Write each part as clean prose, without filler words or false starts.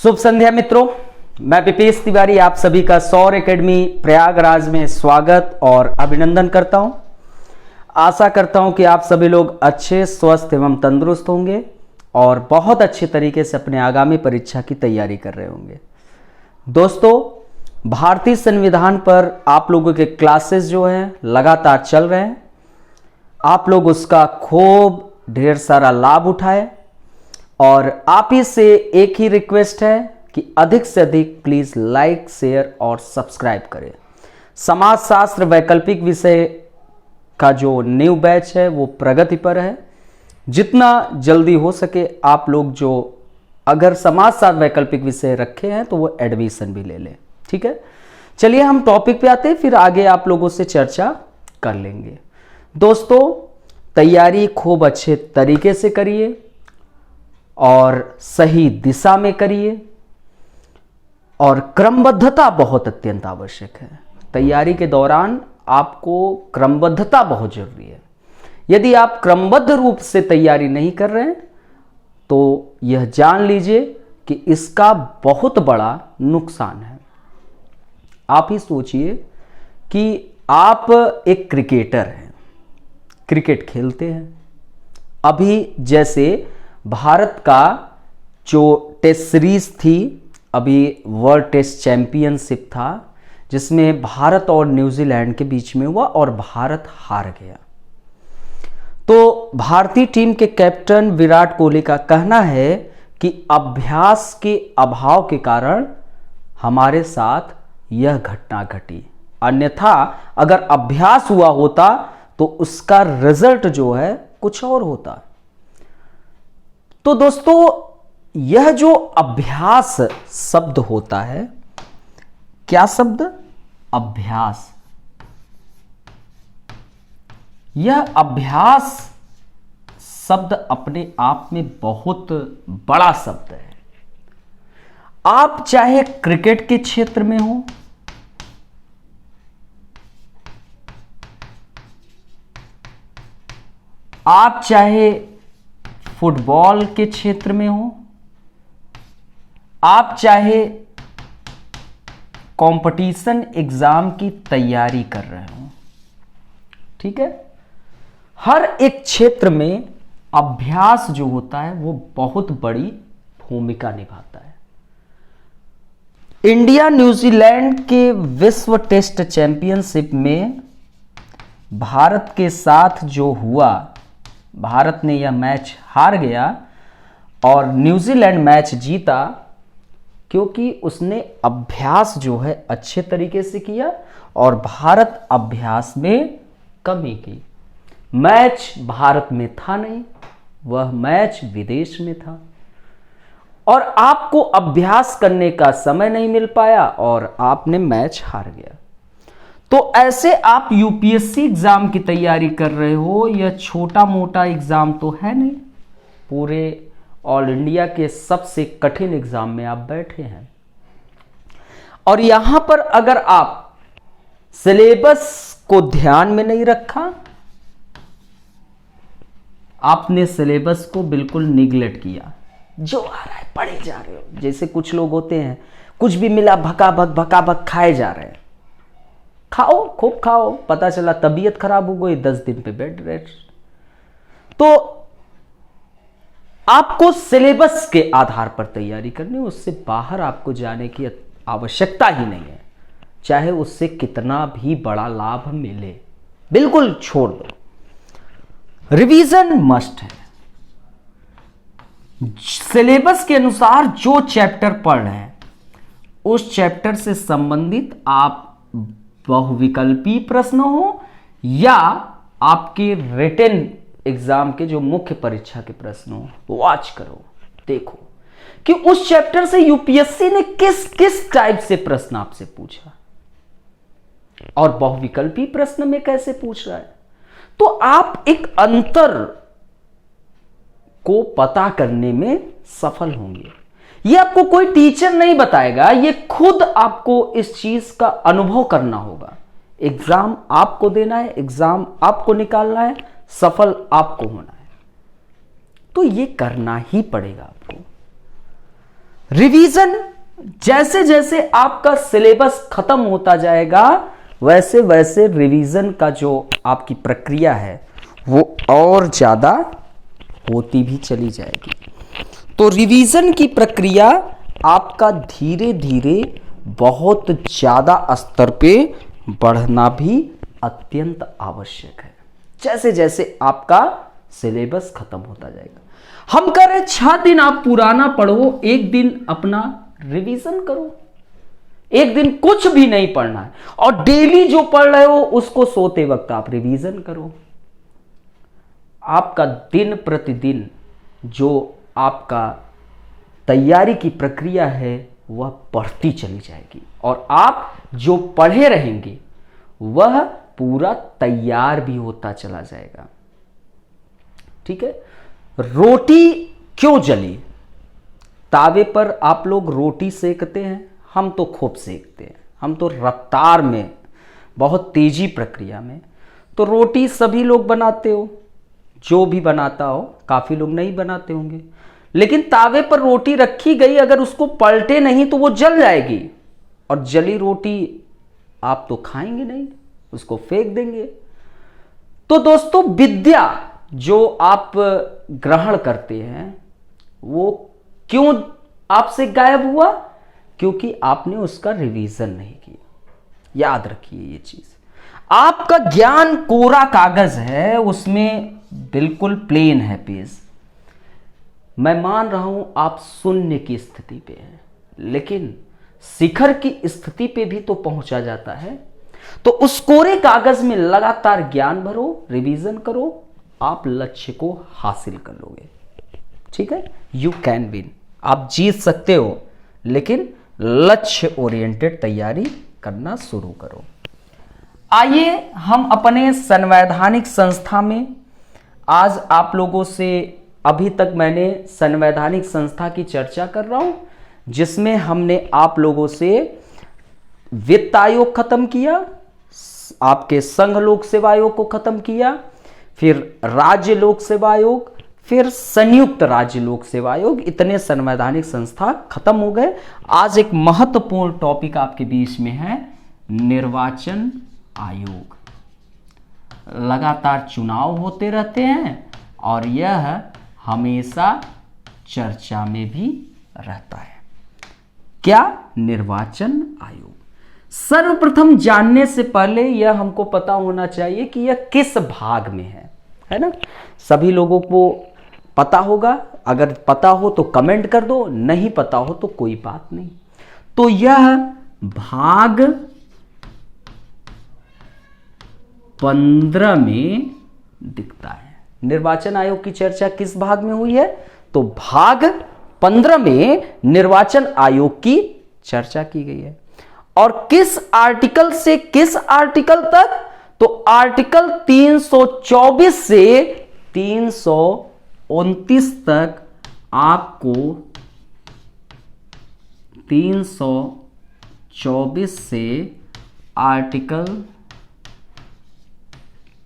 शुभ संध्या मित्रों, मैं विपेश तिवारी आप सभी का सौर एकेडमी प्रयागराज में स्वागत और अभिनंदन करता हूं। आशा करता हूं कि आप सभी लोग अच्छे, स्वस्थ एवं तंदुरुस्त होंगे और बहुत अच्छे तरीके से अपने आगामी परीक्षा की तैयारी कर रहे होंगे। दोस्तों, भारतीय संविधान पर आप लोगों के क्लासेस जो हैं लगातार चल रहे हैं। आप लोग उसका खूब ढेर सारा लाभ उठाएं और आप ही से एक ही रिक्वेस्ट है कि अधिक से अधिक प्लीज लाइक, शेयर और सब्सक्राइब करें। समाज शास्त्र वैकल्पिक विषय का जो न्यू बैच है वो प्रगति पर है। जितना जल्दी हो सके आप लोग जो अगर समाज शास्त्र वैकल्पिक विषय रखे हैं तो वो एडमिशन भी ले लें। ठीक है, चलिए हम टॉपिक पे आते हैं, फिर आगे आप लोगों से चर्चा कर लेंगे। दोस्तों, तैयारी खूब अच्छे तरीके से करिए और सही दिशा में करिए और क्रमबद्धता बहुत अत्यंत आवश्यक है। तैयारी के दौरान आपको क्रमबद्धता बहुत जरूरी है। यदि आप क्रमबद्ध रूप से तैयारी नहीं कर रहे हैं तो यह जान लीजिए कि इसका बहुत बड़ा नुकसान है। आप ही सोचिए कि आप एक क्रिकेटर हैं, क्रिकेट खेलते हैं। अभी जैसे भारत का जो टेस्ट सीरीज थी, अभी वर्ल्ड टेस्ट चैंपियनशिप था जिसमें भारत और न्यूजीलैंड के बीच में हुआ और भारत हार गया। तो भारतीय टीम के कैप्टन विराट कोहली का कहना है कि अभ्यास के अभाव के कारण हमारे साथ यह घटना घटी, अन्यथा अगर अभ्यास हुआ होता तो उसका रिजल्ट जो है कुछ और होता। तो दोस्तों, यह जो अभ्यास शब्द होता है, क्या शब्द? अभ्यास। यह अभ्यास शब्द अपने आप में बहुत बड़ा शब्द है। आप चाहे क्रिकेट के क्षेत्र में हो, आप चाहे फुटबॉल के क्षेत्र में हो, आप चाहे कंपटीशन एग्जाम की तैयारी कर रहे हो, ठीक है, हर एक क्षेत्र में अभ्यास जो होता है वो बहुत बड़ी भूमिका निभाता है। इंडिया न्यूजीलैंड के विश्व टेस्ट चैंपियनशिप में भारत के साथ जो हुआ, भारत ने यह मैच हार गया और न्यूजीलैंड मैच जीता क्योंकि उसने अभ्यास जो है अच्छे तरीके से किया और भारत अभ्यास में कमी की। मैच भारत में था नहीं, वह मैच विदेश में था और आपको अभ्यास करने का समय नहीं मिल पाया और आपने मैच हार गया। तो ऐसे आप यूपीएससी एग्जाम की तैयारी कर रहे हो, यह छोटा मोटा एग्जाम तो है नहीं, पूरे ऑल इंडिया के सबसे कठिन एग्जाम में आप बैठे हैं। और यहां पर अगर आप सिलेबस को ध्यान में नहीं रखा, आपने सिलेबस को बिल्कुल निगलेक्ट किया, जो आ रहा है पढ़े जा रहे हो। जैसे कुछ लोग होते हैं, कुछ भी मिला भकाभक खाए जा रहे हैं। खाओ, खूब खाओ, पता चला तबीयत खराब हो गई, 10 दिन पे बेड रेस्ट। तो आपको सिलेबस के आधार पर तैयारी करनी, उससे बाहर आपको जाने की आवश्यकता ही नहीं है, चाहे उससे कितना भी बड़ा लाभ मिले, बिल्कुल छोड़ दो। रिवीजन मस्ट है। सिलेबस के अनुसार जो चैप्टर पढ़ रहे हैं उस चैप्टर से संबंधित आप बहुविकल्पी प्रश्न हो या आपके रिटन एग्जाम के जो मुख्य परीक्षा के प्रश्न हो, वॉच करो, देखो कि उस चैप्टर से यूपीएससी ने किस किस टाइप से प्रश्न आपसे पूछा और बहुविकल्पी प्रश्न में कैसे पूछ रहा है। तो आप एक अंतर को पता करने में सफल होंगे। यह आपको कोई टीचर नहीं बताएगा, यह खुद आपको इस चीज का अनुभव करना होगा। एग्जाम आपको देना है, एग्जाम आपको निकालना है, सफल आपको होना है, तो यह करना ही पड़ेगा आपको। रिवीजन, जैसे जैसे आपका सिलेबस खत्म होता जाएगा वैसे वैसे रिवीजन का जो आपकी प्रक्रिया है वो और ज्यादा होती भी चली जाएगी। तो रिवीजन की प्रक्रिया आपका धीरे धीरे बहुत ज्यादा स्तर पे बढ़ना भी अत्यंत आवश्यक है, जैसे जैसे आपका सिलेबस खत्म होता जाएगा। हम कह रहे 6 दिन आप पुराना पढ़ो, एक दिन अपना रिवीजन करो, एक दिन कुछ भी नहीं पढ़ना है और डेली जो पढ़ रहे हो उसको सोते वक्त आप रिवीजन करो। आपका दिन प्रतिदिन जो आपका तैयारी की प्रक्रिया है वह बढ़ती चली जाएगी और आप जो पढ़े रहेंगे वह पूरा तैयार भी होता चला जाएगा। ठीक है। रोटी क्यों जली? तावे पर आप लोग रोटी सेकते हैं, हम तो खूब सेकते हैं, हम तो रफ्तार में, बहुत तेजी प्रक्रिया में। तो रोटी सभी लोग बनाते हो, जो भी बनाता हो, काफी लोग नहीं बनाते होंगे, लेकिन तावे पर रोटी रखी गई, अगर उसको पलटे नहीं तो वो जल जाएगी और जली रोटी आप तो खाएंगे नहीं, उसको फेंक देंगे। तो दोस्तों विद्या जो आप ग्रहण करते हैं वो क्यों आपसे गायब हुआ? क्योंकि आपने उसका रिवीजन नहीं किया। याद रखिए ये चीज। आपका ज्ञान कोरा कागज है, उसमें बिल्कुल प्लेन है पेज। मैं मान रहा हूं आप शून्य की स्थिति पे हैं, लेकिन शिखर की स्थिति पे भी तो पहुंचा जाता है। तो उस कोरे कागज में लगातार ज्ञान भरो, रिवीजन करो, आप लक्ष्य को हासिल कर लोगे। ठीक है। यू कैन विन, आप जीत सकते हो, लेकिन लक्ष्य ओरिएंटेड तैयारी करना शुरू करो। आइए हम अपने संवैधानिक संस्था में, आज आप लोगों से, अभी तक मैंने संवैधानिक संस्था की चर्चा कर रहा हूं, जिसमें हमने आप लोगों से वित्त आयोग खत्म किया, आपके संघ लोक सेवा आयोग को खत्म किया, फिर राज्य लोक सेवा आयोग, फिर संयुक्त राज्य लोक सेवा आयोग, इतने संवैधानिक संस्था खत्म हो गए। आज एक महत्वपूर्ण टॉपिक आपके बीच में है, निर्वाचन आयोग। लगातार चुनाव होते रहते हैं और यह हमेशा चर्चा में भी रहता है। क्या? निर्वाचन आयोग। सर्वप्रथम जानने से पहले यह हमको पता होना चाहिए कि यह किस भाग में है ना? सभी लोगों को पता होगा, अगर पता हो तो कमेंट कर दो, नहीं पता हो तो कोई बात नहीं। तो यह भाग 15 में दिखता है। निर्वाचन आयोग की चर्चा किस भाग में हुई है? तो भाग 15 में निर्वाचन आयोग की चर्चा की गई है। और किस आर्टिकल से किस आर्टिकल तक? तो आर्टिकल 324 से 329 तक आपको 324 से आर्टिकल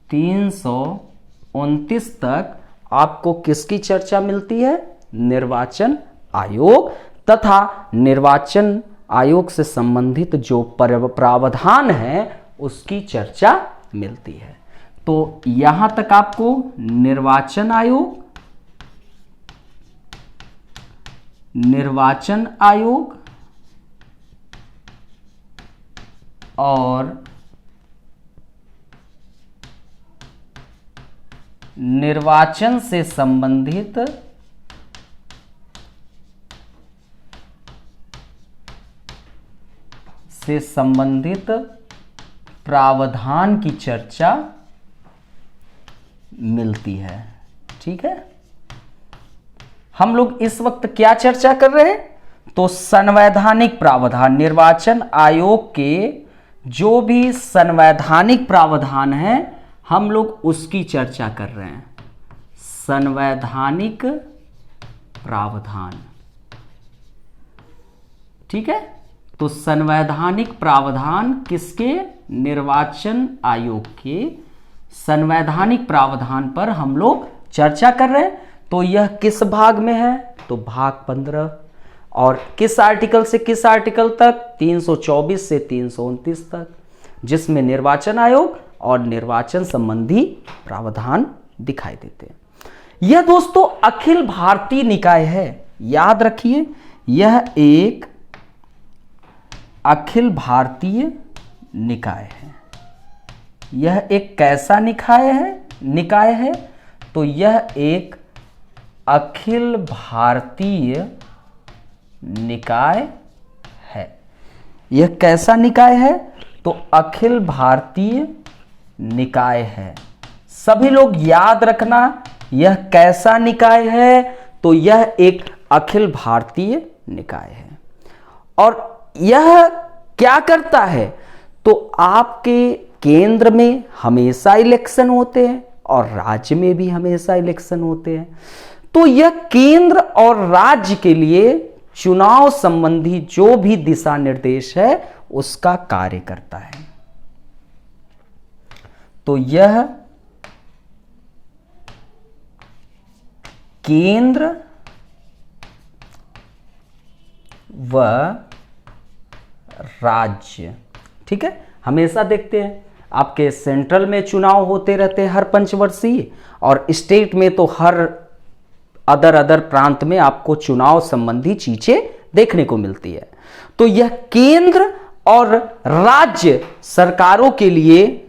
329 तक आपको किसकी चर्चा मिलती है? निर्वाचन आयोग तथा निर्वाचन आयोग से संबंधित जो प्रावधान है उसकी चर्चा मिलती है। तो यहां तक आपको निर्वाचन आयोग और निर्वाचन से संबंधित प्रावधान की चर्चा मिलती है। ठीक है। हम लोग इस वक्त क्या चर्चा कर रहे हैं? तो संवैधानिक प्रावधान, निर्वाचन आयोग के जो भी संवैधानिक प्रावधान है हम लोग उसकी चर्चा कर रहे हैं। संवैधानिक प्रावधान। ठीक है। तो संवैधानिक प्रावधान किसके? निर्वाचन आयोग के संवैधानिक प्रावधान पर हम लोग चर्चा कर रहे हैं। तो यह किस भाग में है? तो भाग 15। और किस आर्टिकल से किस आर्टिकल तक? 324 से 329 तक, जिसमें निर्वाचन आयोग और निर्वाचन संबंधी प्रावधान दिखाई देते हैं। यह दोस्तों अखिल भारतीय निकाय है, याद रखिए, यह एक अखिल भारतीय निकाय है। यह एक कैसा निकाय है? तो यह एक अखिल भारतीय निकाय है। यह कैसा निकाय है? तो अखिल भारतीय निकाय है। सभी लोग याद रखना, यह कैसा निकाय है? तो यह एक अखिल भारतीय निकाय है। और यह क्या करता है? तो आपके केंद्र में हमेशा इलेक्शन होते हैं और राज्य में भी हमेशा इलेक्शन होते हैं। तो यह केंद्र और राज्य के लिए चुनाव संबंधी जो भी दिशा निर्देश है उसका कार्य करता है। तो यह केंद्र व राज्य, ठीक है। हमेशा देखते हैं आपके सेंट्रल में चुनाव होते रहते हैं हर पंचवर्षीय, और स्टेट में तो हर अदर प्रांत में आपको चुनाव संबंधी चीजें देखने को मिलती है। तो यह केंद्र और राज्य सरकारों के लिए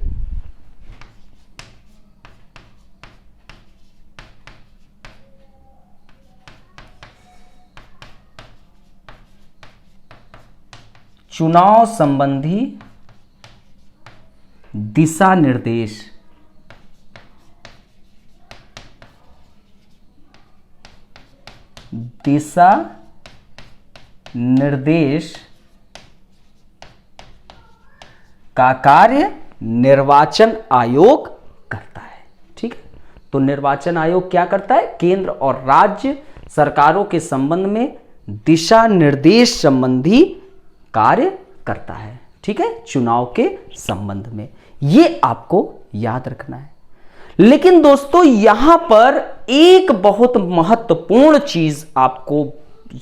चुनाव संबंधी दिशा निर्देश का कार्य निर्वाचन आयोग करता है, ठीक है। तो निर्वाचन आयोग क्या करता है? केंद्र और राज्य सरकारों के संबंध में दिशा निर्देश संबंधी कार्य करता है, ठीक है, चुनाव के संबंध में। ये आपको याद रखना है। लेकिन दोस्तों यहां पर एक बहुत महत्वपूर्ण चीज आपको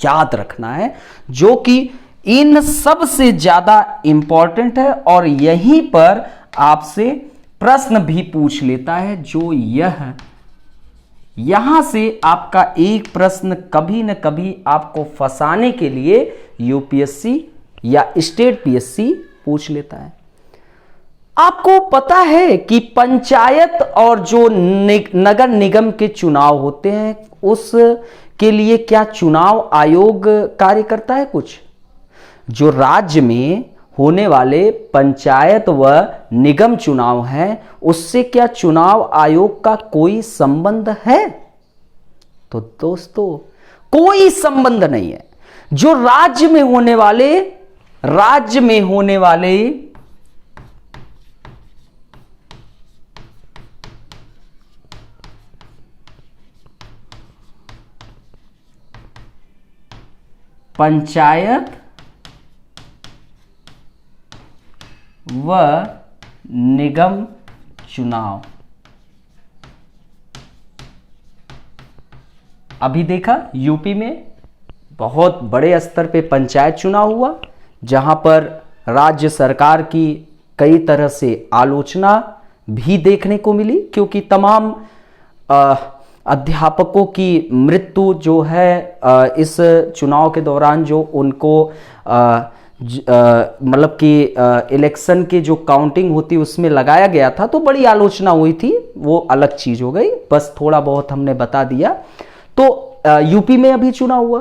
याद रखना है, जो कि इन सब से ज्यादा इंपॉर्टेंट है और यहीं पर आपसे प्रश्न भी पूछ लेता है। जो यहां से आपका एक प्रश्न कभी न कभी आपको फंसाने के लिए यूपीएससी या स्टेट पीएससी पूछ लेता है। आपको पता है कि पंचायत और जो नगर निगम के चुनाव होते हैं उस के लिए क्या चुनाव आयोग कार्य करता है? कुछ जो राज्य में होने वाले पंचायत व निगम चुनाव हैं उससे क्या चुनाव आयोग का कोई संबंध है? तो दोस्तों कोई संबंध नहीं है। जो राज्य में होने वाले पंचायत व निगम चुनाव, अभी देखा यूपी में बहुत बड़े स्तर पे पंचायत चुनाव हुआ, जहां पर राज्य सरकार की कई तरह से आलोचना भी देखने को मिली, क्योंकि तमाम अध्यापकों की मृत्यु जो है इस चुनाव के दौरान जो उनको मतलब कि इलेक्शन की जो काउंटिंग होती उसमें लगाया गया था, तो बड़ी आलोचना हुई थी। वो अलग चीज हो गई, बस थोड़ा बहुत हमने बता दिया। तो यूपी में अभी चुनाव हुआ,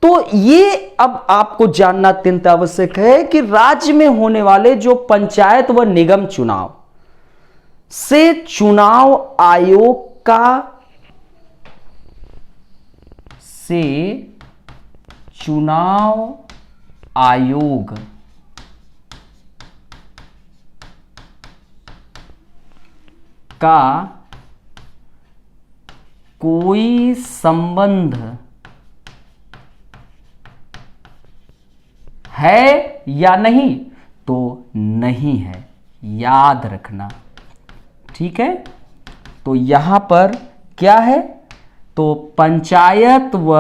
तो ये अब आपको जानना अत्यंत आवश्यक है कि राज्य में होने वाले जो पंचायत व निगम चुनाव से चुनाव आयोग का कोई संबंध है या नहीं? तो नहीं है, याद रखना, ठीक है। तो यहां पर क्या है? तो पंचायत व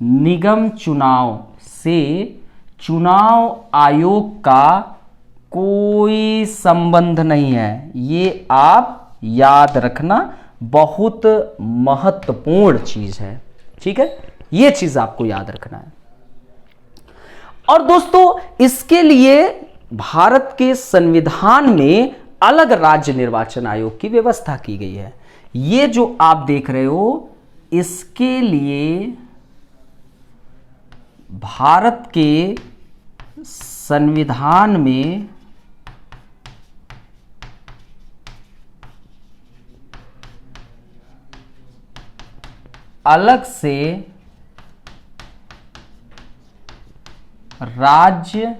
निगम चुनाव से चुनाव आयोग का कोई संबंध नहीं है। ये आप याद रखना, बहुत महत्वपूर्ण चीज है। ठीक है, ये चीज आपको याद रखना है। और दोस्तों, इसके लिए भारत के संविधान में अलग राज्य निर्वाचन आयोग की व्यवस्था की गई है। ये जो आप देख रहे हो, इसके लिए भारत के संविधान में अलग से राज्य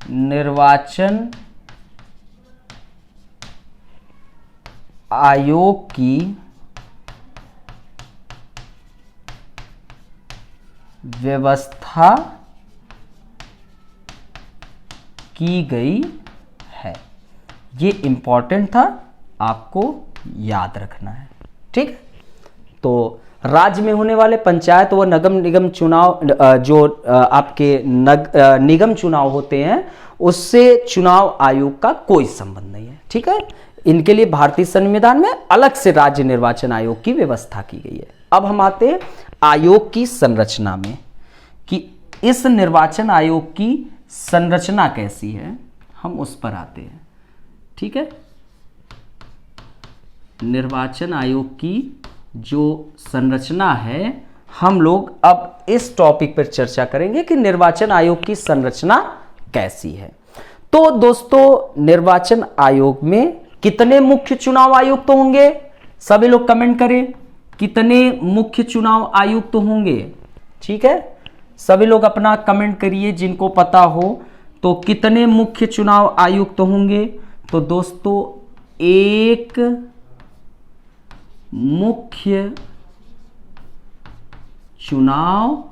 निर्वाचन आयोग की व्यवस्था की गई है। ये इंपॉर्टेंट था, आपको याद रखना है। ठीक है, तो राज्य में होने वाले पंचायत व निगम चुनाव, जो आपके निगम चुनाव होते हैं, उससे चुनाव आयोग का कोई संबंध नहीं है। ठीक है, इनके लिए भारतीय संविधान में अलग से राज्य निर्वाचन आयोग की व्यवस्था की गई है। अब हम आते हैं आयोग की संरचना में, कि इस निर्वाचन आयोग की संरचना कैसी है, हम उस पर आते हैं। ठीक है, निर्वाचन आयोग की जो संरचना है, हम लोग अब इस टॉपिक पर चर्चा करेंगे कि निर्वाचन आयोग की संरचना कैसी है। तो दोस्तों, निर्वाचन आयोग में कितने मुख्य चुनाव आयुक्त होंगे? सभी लोग कमेंट करें, कितने मुख्य चुनाव आयुक्त होंगे? ठीक है, सभी लोग अपना कमेंट करिए जिनको पता हो। तो कितने मुख्य चुनाव आयुक्त होंगे? तो दोस्तों, एक मुख्य चुनाव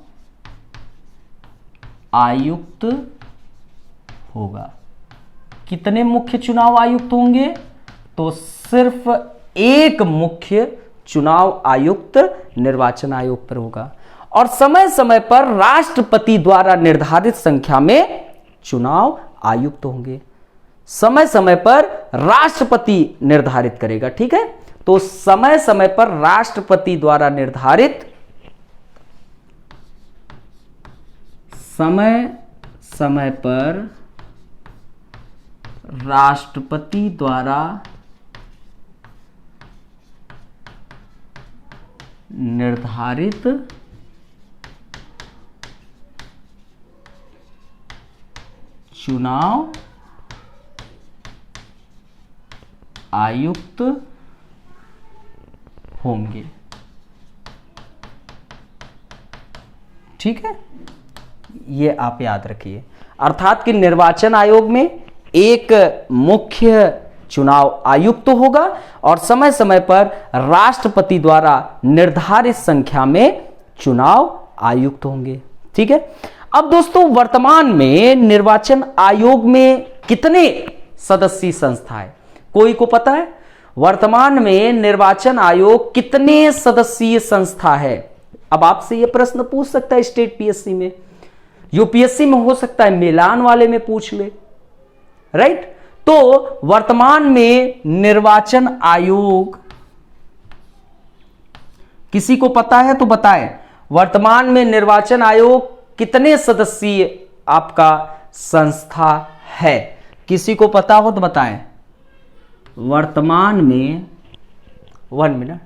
आयुक्त होगा। कितने मुख्य चुनाव आयुक्त होंगे? तो सिर्फ एक मुख्य चुनाव आयुक्त निर्वाचन आयोग पर होगा, और समय समय पर राष्ट्रपति द्वारा निर्धारित संख्या में चुनाव आयुक्त होंगे। समय समय पर राष्ट्रपति निर्धारित करेगा। ठीक है, तो समय समय पर राष्ट्रपति द्वारा निर्धारित, समय समय पर राष्ट्रपति द्वारा निर्धारित चुनाव आयुक्त होंगे। ठीक है, ये आप याद रखिए। अर्थात कि निर्वाचन आयोग में एक मुख्य चुनाव आयुक्त होगा और समय समय पर राष्ट्रपति द्वारा निर्धारित संख्या में चुनाव आयुक्त होंगे। ठीक है, अब दोस्तों, वर्तमान में निर्वाचन आयोग में कितने सदस्यीय संस्था है? कोई को पता है वर्तमान में निर्वाचन आयोग कितने सदस्यीय संस्था है? अब आपसे यह प्रश्न पूछ सकता है स्टेट पीएससी में, यूपीएससी में हो सकता है मिलान वाले में पूछ ले, राइट? तो वर्तमान में निर्वाचन आयोग, किसी को पता है तो बताएं, वर्तमान में निर्वाचन आयोग कितने सदस्यीय आपका संस्था है? किसी को पता हो तो बताएं। वर्तमान में, 1 मिनट,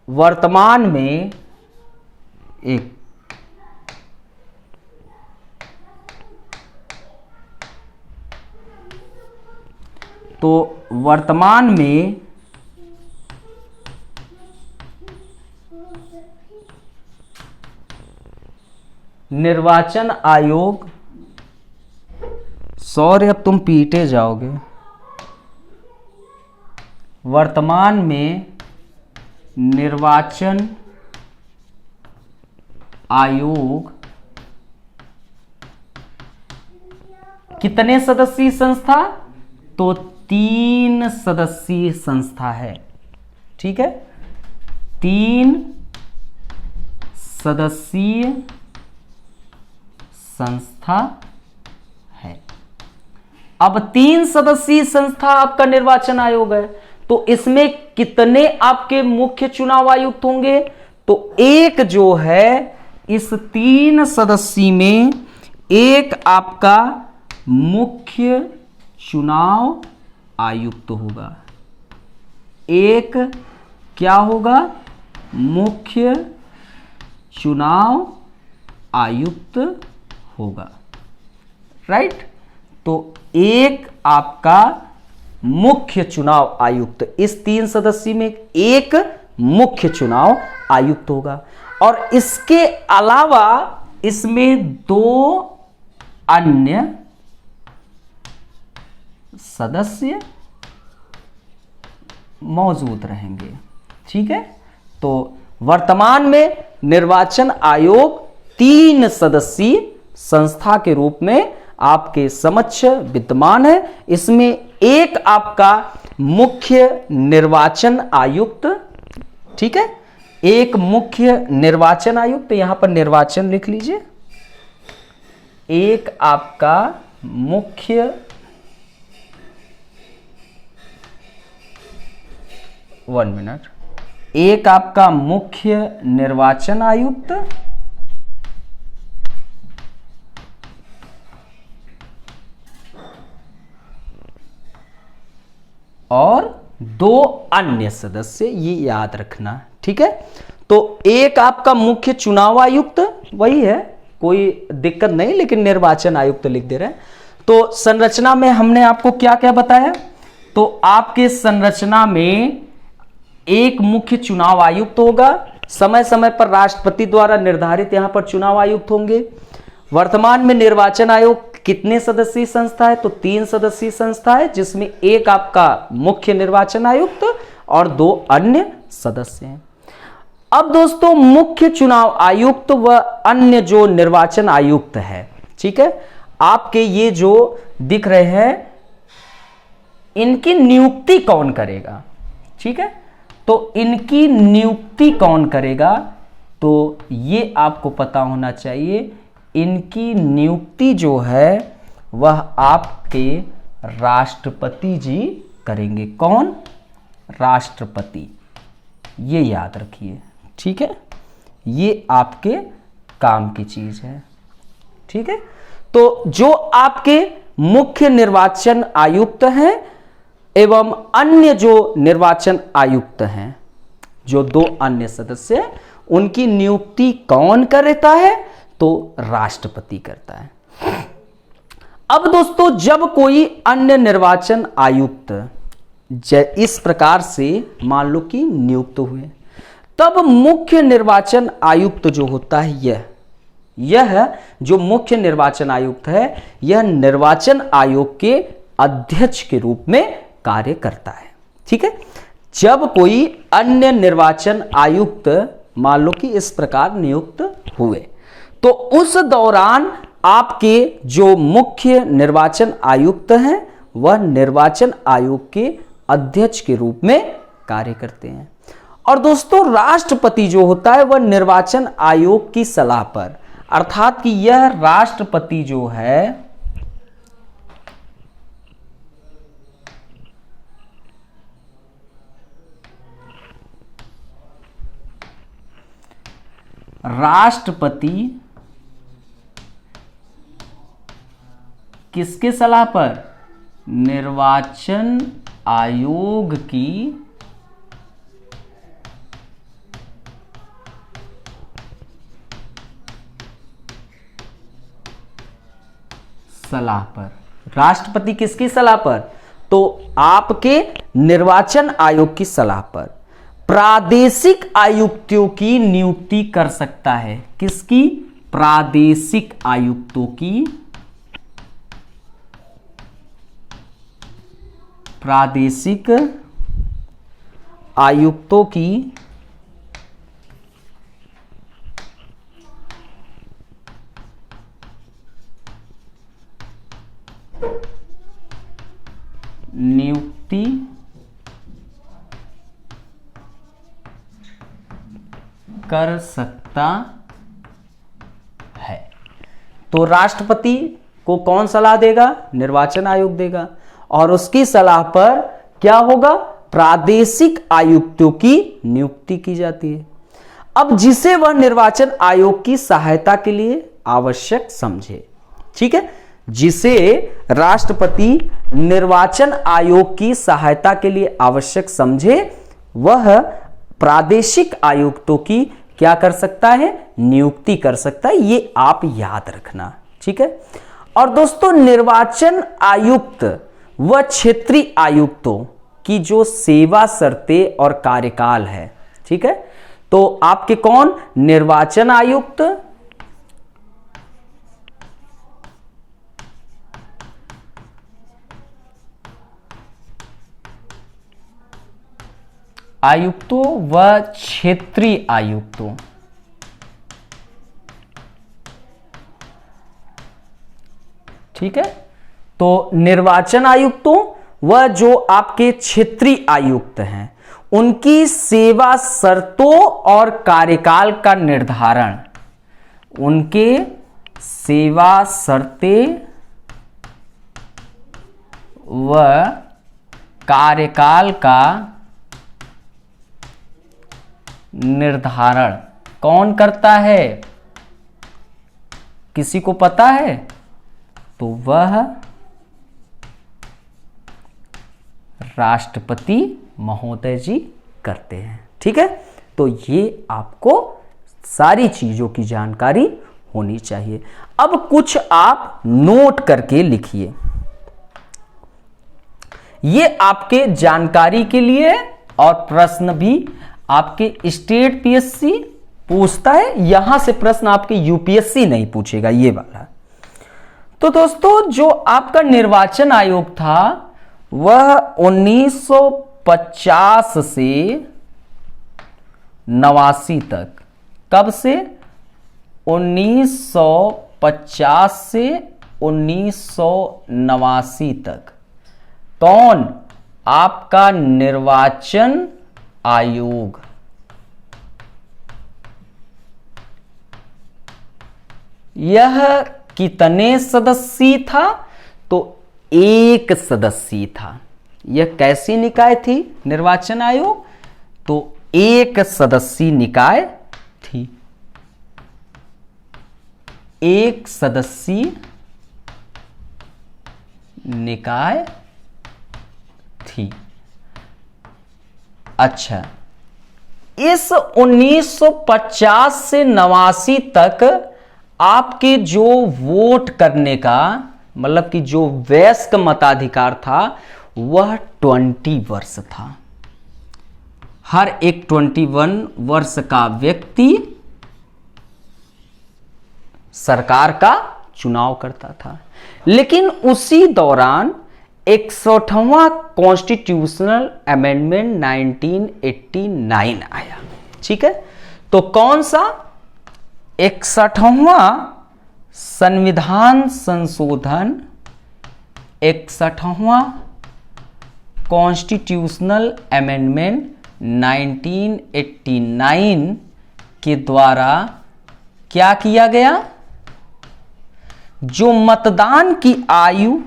वर्तमान में एक तो वर्तमान में निर्वाचन आयोग, सॉरी अब तुम पीटे जाओगे, वर्तमान में निर्वाचन आयोग कितने सदस्यीय संस्था? तो 3 सदस्यीय संस्था है। ठीक है, 3 सदस्यीय संस्था है। अब 3 सदस्यीय संस्था आपका निर्वाचन आयोग है, तो इसमें कितने आपके मुख्य चुनाव आयुक्त होंगे? तो एक जो है इस 3 सदस्यीय में एक आपका मुख्य चुनाव आयुक्त होगा। एक क्या होगा? मुख्य चुनाव आयुक्त होगा, राइट। तो एक आपका मुख्य चुनाव आयुक्त, इस 3 सदस्यीय में एक मुख्य चुनाव आयुक्त होगा। और इसके अलावा इसमें 2 अन्य सदस्य मौजूद रहेंगे, ठीक है। तो वर्तमान में निर्वाचन आयोग 3 सदस्यीय संस्था के रूप में आपके समक्ष विद्यमान है। इसमें एक आपका मुख्य निर्वाचन आयुक्त, ठीक है, एक मुख्य निर्वाचन आयुक्त, यहां पर निर्वाचन लिख लीजिए। एक आपका मुख्य एक आपका मुख्य निर्वाचन आयुक्त और 2 अन्य सदस्य, ये याद रखना, ठीक है। तो एक आपका मुख्य चुनाव आयुक्त, वही है, कोई दिक्कत नहीं, लेकिन निर्वाचन आयुक्त लिख दे रहे हैं। तो संरचना में हमने आपको क्या क्या बताया? तो आपके संरचना में एक मुख्य चुनाव आयुक्त होगा, समय समय पर राष्ट्रपति द्वारा निर्धारित यहां पर चुनाव आयुक्त होंगे। वर्तमान में निर्वाचन आयोग कितने सदस्यीय संस्था है? तो 3 सदस्यीय संस्था है, जिसमें एक आपका मुख्य निर्वाचन आयुक्त और 2 अन्य सदस्य हैं। अब दोस्तों, मुख्य चुनाव आयुक्त व अन्य जो निर्वाचन आयुक्त है, ठीक है, आपके ये जो दिख रहे हैं, इनकी नियुक्ति कौन करेगा? ठीक है, तो इनकी नियुक्ति कौन करेगा? तो ये आपको पता होना चाहिए। इनकी नियुक्ति जो है वह आपके राष्ट्रपति जी करेंगे। कौन? राष्ट्रपति। ये याद रखिए, ठीक है, ये आपके काम की चीज है, ठीक है। तो जो आपके मुख्य निर्वाचन आयुक्त हैं एवं अन्य जो निर्वाचन आयुक्त हैं, जो 2 अन्य सदस्य हैं, उनकी नियुक्ति कौन करता है? तो राष्ट्रपति करता है। अब दोस्तों, जब कोई अन्य निर्वाचन आयुक्त इस प्रकार से मान लो कि नियुक्त हुए, तब मुख्य निर्वाचन आयुक्त जो होता है, यह जो मुख्य निर्वाचन आयुक्त है, यह निर्वाचन आयोग के अध्यक्ष के रूप में कार्य करता है, ठीक है। जब कोई अन्य निर्वाचन आयुक्त मान लो कि इस प्रकार नियुक्त हुए, तो उस दौरान आपके जो मुख्य निर्वाचन आयुक्त हैं, वह निर्वाचन आयोग के अध्यक्ष के रूप में कार्य करते हैं। और दोस्तों, राष्ट्रपति जो होता है वह निर्वाचन आयोग की सलाह पर, अर्थात कि यह राष्ट्रपति जो है किसके सलाह पर? निर्वाचन आयोग की सलाह पर। राष्ट्रपति किसकी सलाह पर? तो आपके निर्वाचन आयोग की सलाह पर प्रादेशिक आयुक्तों की नियुक्ति कर सकता है। किसकी? प्रादेशिक आयुक्तों की, प्रादेशिक आयुक्तों की नियुक्ति कर सकता है। तो राष्ट्रपति को कौन सलाह देगा? निर्वाचन आयोग देगा, और उसकी सलाह पर क्या होगा? प्रादेशिक आयुक्तों की नियुक्ति की जाती है। अब जिसे वह निर्वाचन आयोग की सहायता के लिए आवश्यक समझे, ठीक है, जिसे राष्ट्रपति निर्वाचन आयोग की सहायता के लिए आवश्यक समझे, वह प्रादेशिक आयुक्तों की क्या कर सकता है? नियुक्ति कर सकता है। ये आप याद रखना, ठीक है। और दोस्तों, निर्वाचन आयुक्त व क्षेत्रीय आयुक्तों की जो सेवा शर्तें और कार्यकाल है, ठीक है, तो आपके कौन? निर्वाचन आयुक्त, आयुक्तों व क्षेत्रीय आयुक्तों, ठीक है। तो निर्वाचन आयुक्तों व जो आपके क्षेत्रीय आयुक्त हैं, उनकी सेवा शर्तों और कार्यकाल का निर्धारण, उनके सेवा शर्तें व कार्यकाल का निर्धारण कौन करता है? किसी को पता है? तो वह राष्ट्रपति महोदय जी करते हैं, ठीक है। तो ये आपको सारी चीजों की जानकारी होनी चाहिए। अब कुछ आप नोट करके लिखिए, ये आपके जानकारी के लिए, और प्रश्न भी आपके स्टेट पीएससी पूछता है, यहां से प्रश्न आपके यूपीएससी नहीं पूछेगा, ये वाला। तो दोस्तों, जो आपका निर्वाचन आयोग था वह 1950 से 89 तक, कब से? 1950 से 1989 तक कौन? आपका निर्वाचन आयोग। यह कितने सदस्यीय था? तो एक सदस्यीय था। यह कैसी निकाय थी? निर्वाचन आयोग। तो एक सदस्यीय निकाय थी, एक सदस्यीय निकाय थी। अच्छा, इस 1950 से 89 तक आपके जो वोट करने का, मतलब कि जो वयस्क मताधिकार था, वह 20 वर्ष था। हर एक 21 वर्ष का व्यक्ति सरकार का चुनाव करता था। लेकिन उसी दौरान 61वां कॉन्स्टिट्यूशनल अमेंडमेंट 1989 आया, ठीक है। तो कौन सा? 61वां संविधान संशोधन, 61वां कॉन्स्टिट्यूशनल अमेंडमेंट 1989 के द्वारा क्या किया गया? जो मतदान की आयु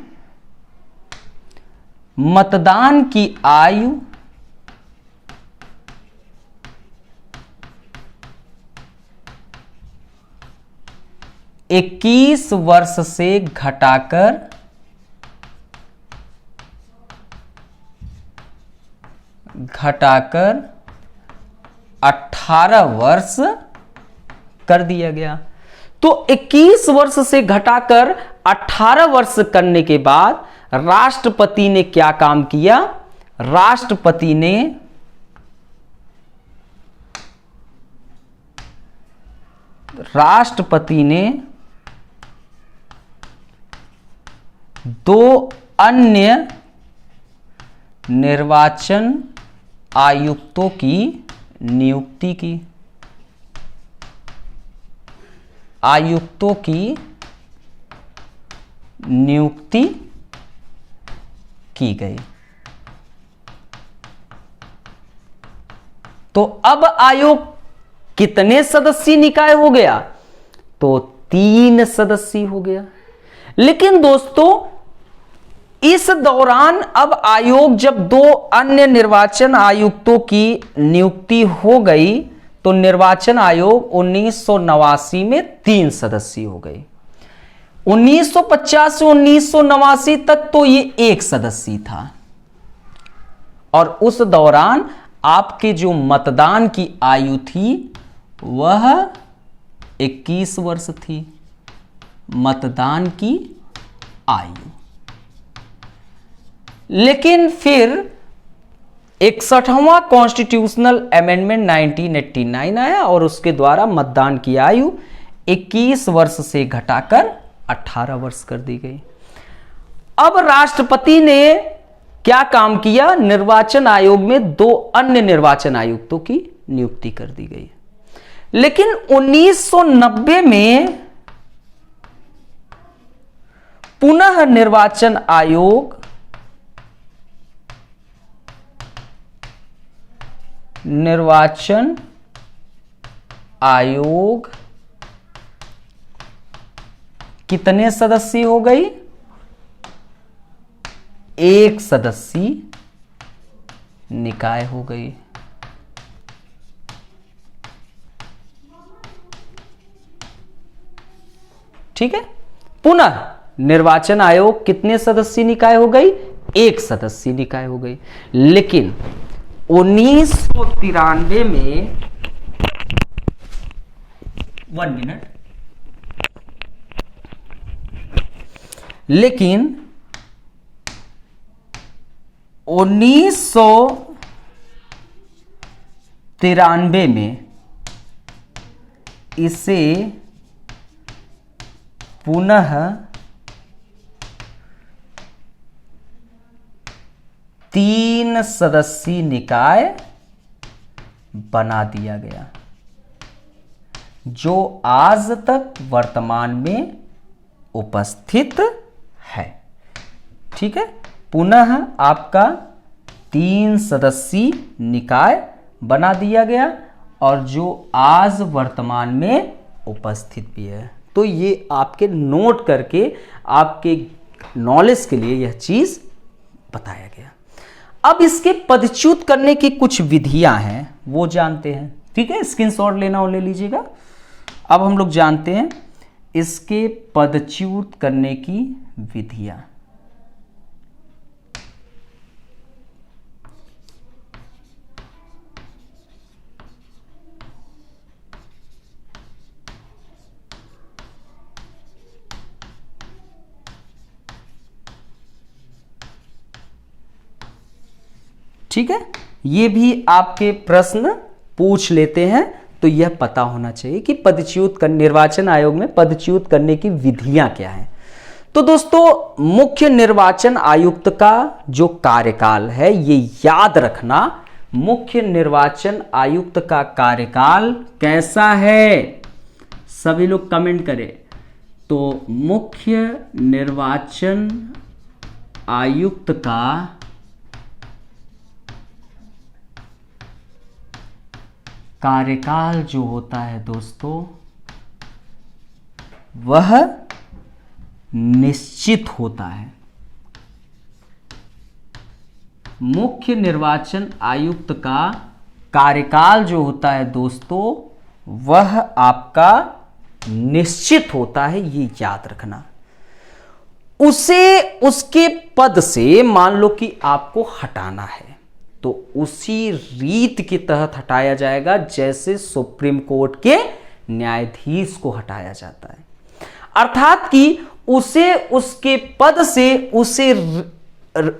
21 वर्ष से घटाकर 18 वर्ष कर दिया गया। तो 21 वर्ष से घटाकर 18 वर्ष करने के बाद राष्ट्रपति ने क्या काम किया? राष्ट्रपति ने दो अन्य निर्वाचन आयुक्तों की नियुक्ति की। आयुक्तों की नियुक्ति की गई। तो अब आयोग कितने सदस्यीय निकाय हो गया? तो 3 सदस्यीय हो गया। लेकिन दोस्तों इस दौरान अब आयोग जब 2 अन्य निर्वाचन आयुक्तों की नियुक्ति हो गई तो निर्वाचन आयोग 1989 में 3 सदस्यीय हो गई। 1950 से 1989 तक तो ये 1 सदस्यीय था और उस दौरान आपके जो मतदान की आयु थी वह 21 वर्ष थी, मतदान की आयु। लेकिन फिर 61वां कॉन्स्टिट्यूशनल अमेंडमेंट 1989 आया और उसके द्वारा मतदान की आयु 21 वर्ष से घटाकर 18 वर्ष कर दी गई। अब राष्ट्रपति ने क्या काम किया? निर्वाचन आयोग में 2 अन्य निर्वाचन आयुक्तों की नियुक्ति कर दी गई। लेकिन 1990 में पुनः निर्वाचन आयोग कितने सदस्यीय हो गई? 1 सदस्यीय निकाय हो गई। ठीक है, पुनः निर्वाचन आयोग कितने सदस्यीय निकाय हो गई? 1 सदस्यीय निकाय हो गई। लेकिन 1993 में 1 मिनट, लेकिन 1993 में इसे पुनः 3 सदस्यीय निकाय बना दिया गया, जो आज तक वर्तमान में उपस्थित है। ठीक है, पुनः आपका 3 सदस्यीय निकाय बना दिया गया और जो आज वर्तमान में उपस्थित भी है। तो ये आपके नोट करके आपके नॉलेज के लिए यह चीज बताया गया। अब इसके पदच्युत करने की कुछ विधियां हैं, वो जानते हैं। ठीक है, स्क्रीनशॉट लेना हो ले लीजिएगा। अब हम लोग जानते हैं इसके पदच्युत करने की विधियां। ठीक है, ये भी आपके प्रश्न पूछ लेते हैं, तो यह पता होना चाहिए कि निर्वाचन आयोग में पदच्युत करने की विधियां क्या हैं। तो दोस्तों मुख्य निर्वाचन आयुक्त का जो कार्यकाल है, ये याद रखना, मुख्य निर्वाचन आयुक्त का कार्यकाल कैसा है? सभी लोग कमेंट करें। तो मुख्य निर्वाचन आयुक्त का कार्यकाल जो होता है दोस्तों, वह निश्चित होता है। मुख्य निर्वाचन आयुक्त का कार्यकाल जो होता है दोस्तों, वह आपका निश्चित होता है, ये याद रखना। उसे उसके पद से मान लो कि आपको हटाना है, तो उसी रीत के तहत हटाया जाएगा जैसे सुप्रीम कोर्ट के न्यायाधीश को हटाया जाता है। अर्थात कि उसे उसके पद से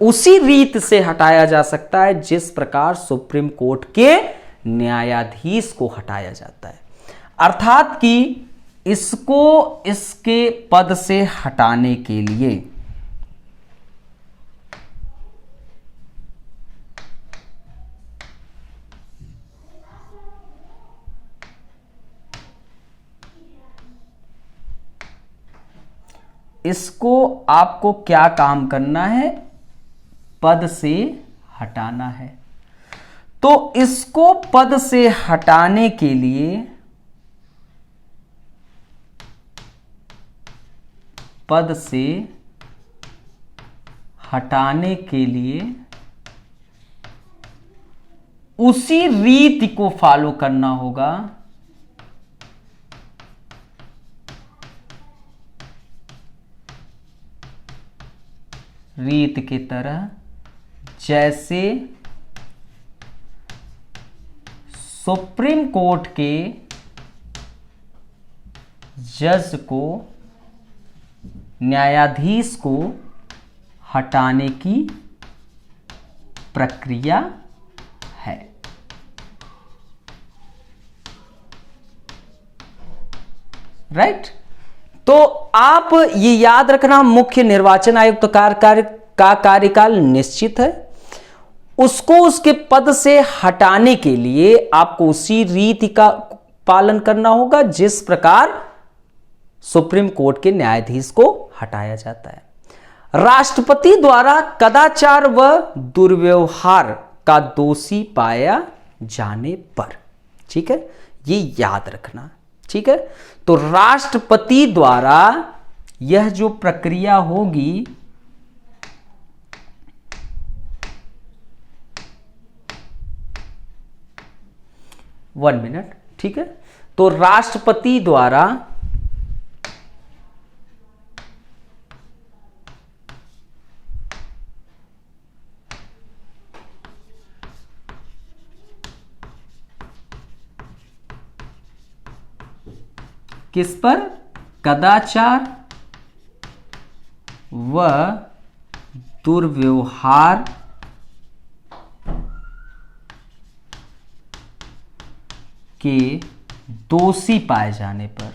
उसी रीत से हटाया जा सकता है जिस प्रकार सुप्रीम कोर्ट के न्यायाधीश को हटाया जाता है। अर्थात कि इसको इसके पद से हटाने के लिए इसको आपको क्या काम करना है? पद से हटाना है। तो इसको पद से हटाने के लिए उसी रीति को फॉलो करना होगा रीत की तरह जैसे सुप्रीम कोर्ट के जज को, न्यायाधीश को हटाने की प्रक्रिया है। राइट? तो आप ये याद रखना, मुख्य निर्वाचन आयुक्त का कार्यकाल निश्चित है, उसको उसके पद से हटाने के लिए आपको उसी रीति का पालन करना होगा जिस प्रकार सुप्रीम कोर्ट के न्यायाधीश को हटाया जाता है। राष्ट्रपति द्वारा कदाचार व दुर्व्यवहार का दोषी पाया जाने पर, ठीक है, ये याद रखना। ठीक है, तो राष्ट्रपति द्वारा यह जो प्रक्रिया होगी, वन मिनट, ठीक है, तो राष्ट्रपति द्वारा किस पर? कदाचार व दुर्व्यवहार के दोषी पाए जाने पर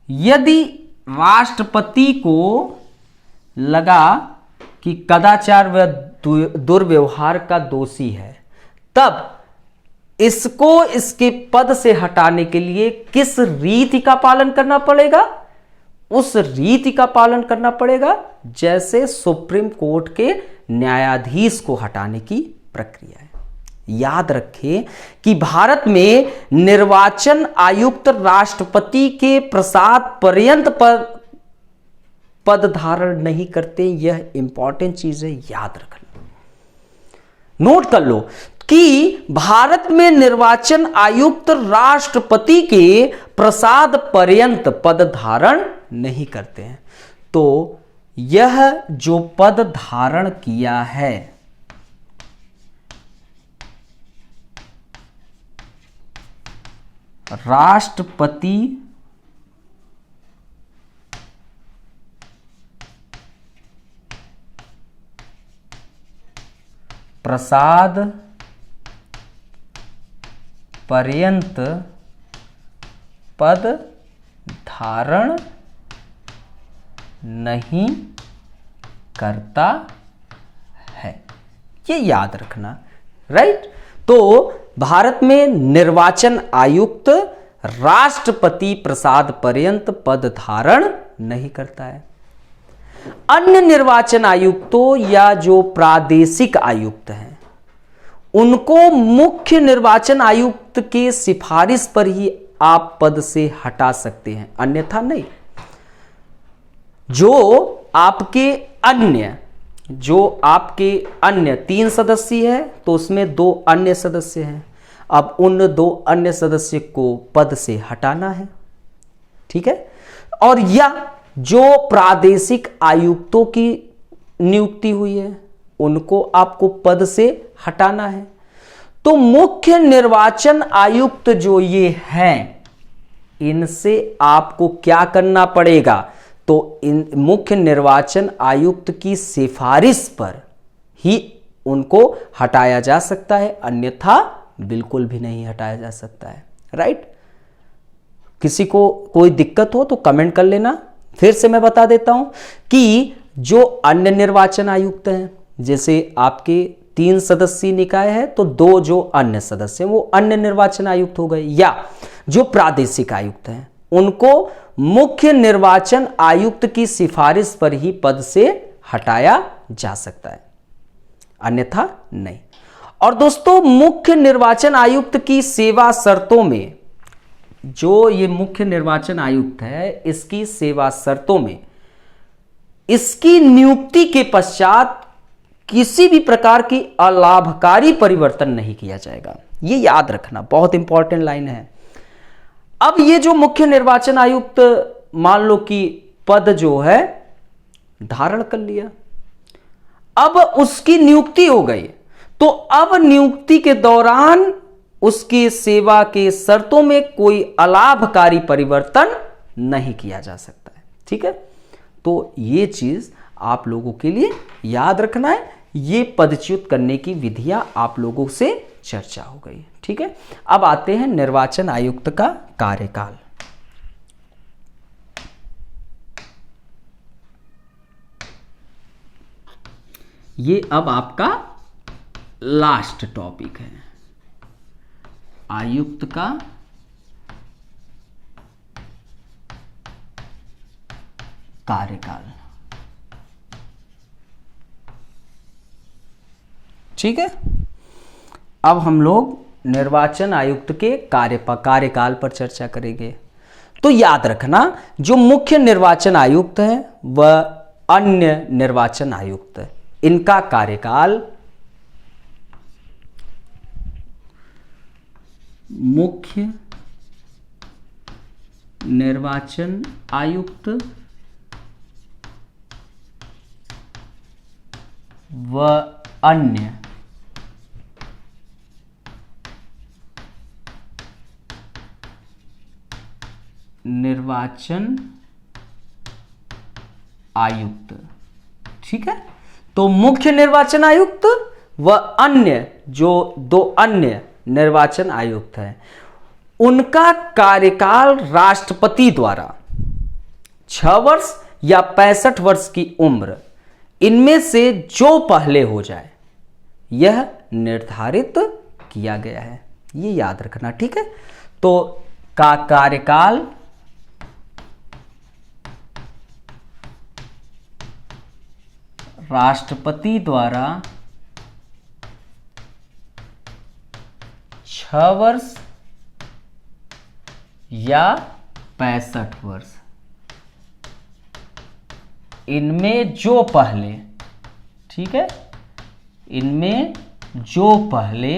यदि राष्ट्रपति को लगा कि कदाचार व दुर्व्यवहार का दोषी है, तब इसको इसके पद से हटाने के लिए किस रीति का पालन करना पड़ेगा? उस रीति का पालन करना पड़ेगा जैसे सुप्रीम कोर्ट के न्यायाधीश को हटाने की प्रक्रिया है। याद रखें कि भारत में निर्वाचन आयुक्त राष्ट्रपति के प्रसाद पर्यंत पद धारण नहीं करते। यह इंपॉर्टेंट चीज है, याद रखना, नोट कर लो कि भारत में निर्वाचन आयुक्त राष्ट्रपति के प्रसाद पर्यंत पद धारण नहीं करते हैं। तो यह जो पद धारण किया है, राष्ट्रपति प्रसाद पर्यंत पद धारण नहीं करता है, ये याद रखना। राइट? तो भारत में निर्वाचन आयुक्त राष्ट्रपति प्रसाद पर्यंत पद धारण नहीं करता है। अन्य निर्वाचन आयुक्तों या जो प्रादेशिक आयुक्त हैं, उनको मुख्य निर्वाचन आयुक्त के सिफारिश पर ही आप पद से हटा सकते हैं, अन्यथा नहीं। जो आपके अन्य 3 सदस्य है तो उसमें 2 अन्य सदस्य हैं। अब उन 2 अन्य सदस्य को पद से हटाना है, ठीक है। और या जो प्रादेशिक आयुक्तों की नियुक्ति हुई है उनको आपको पद से हटाना है। तो मुख्य निर्वाचन आयुक्त जो ये हैं, इनसे आपको क्या करना पड़ेगा? तो इन मुख्य निर्वाचन आयुक्त की सिफारिश पर ही उनको हटाया जा सकता है, अन्यथा बिल्कुल भी नहीं हटाया जा सकता है। राइट? किसी को कोई दिक्कत हो तो कमेंट कर लेना। फिर से मैं बता देता हूं कि जो अन्य निर्वाचन आयुक्त हैं, जैसे आपके 3 सदस्यीय निकाय है तो 2 जो अन्य सदस्य हैं वो अन्य निर्वाचन आयुक्त हो गए, या जो प्रादेशिक आयुक्त हैं उनको मुख्य निर्वाचन आयुक्त की सिफारिश पर ही पद से हटाया जा सकता है, अन्यथा नहीं। और दोस्तों, मुख्य निर्वाचन आयुक्त की सेवा शर्तों में, जो ये मुख्य निर्वाचन आयुक्त है, इसकी सेवा शर्तों में इसकी नियुक्ति के पश्चात किसी भी प्रकार की अलाभकारी परिवर्तन नहीं किया जाएगा। ये याद रखना, बहुत इंपॉर्टेंट लाइन है। अब ये जो मुख्य निर्वाचन आयुक्त, मान लो कि पद जो है धारण कर लिया, अब उसकी नियुक्ति हो गई, तो अब नियुक्ति के दौरान उसकी सेवा के शर्तों में कोई अलाभकारी परिवर्तन नहीं किया जा सकता है। ठीक है, तो ये चीज आप लोगों के लिए याद रखना है। ये पदच्युत करने की विधियां आप लोगों से चर्चा हो गई। ठीक है, अब आते हैं निर्वाचन आयुक्त का कार्यकाल। ये अब आपका लास्ट टॉपिक है, आयुक्त का कार्यकाल। ठीक है, अब हम लोग निर्वाचन आयुक्त के कार्यकाल पर चर्चा करेंगे। तो याद रखना, जो मुख्य निर्वाचन आयुक्त है वह अन्य निर्वाचन आयुक्त है, इनका कार्यकाल मुख्य निर्वाचन आयुक्त व अन्य निर्वाचन आयुक्त। ठीक है, तो मुख्य निर्वाचन आयुक्त व अन्य, जो दो अन्य निर्वाचन आयुक्त हैं, उनका कार्यकाल राष्ट्रपति द्वारा 6 वर्ष या 65 वर्ष की उम्र, इनमें से जो पहले हो जाए, यह निर्धारित किया गया है। ये याद रखना। ठीक है, तो का कार्यकाल राष्ट्रपति द्वारा 6 वर्ष या 65 वर्ष, इनमें जो पहले, ठीक है, इनमें जो पहले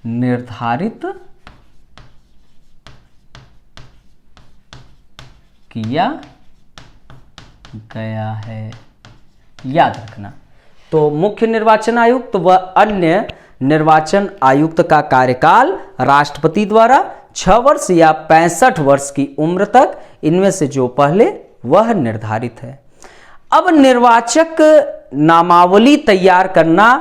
निर्धारित किया गया है, याद रखना। तो मुख्य निर्वाचन आयुक्त व अन्य निर्वाचन आयुक्त का कार्यकाल राष्ट्रपति द्वारा 6 वर्ष या 65 वर्ष की उम्र तक, इनमें से जो पहले, वह निर्धारित है। अब निर्वाचक नामावली तैयार करना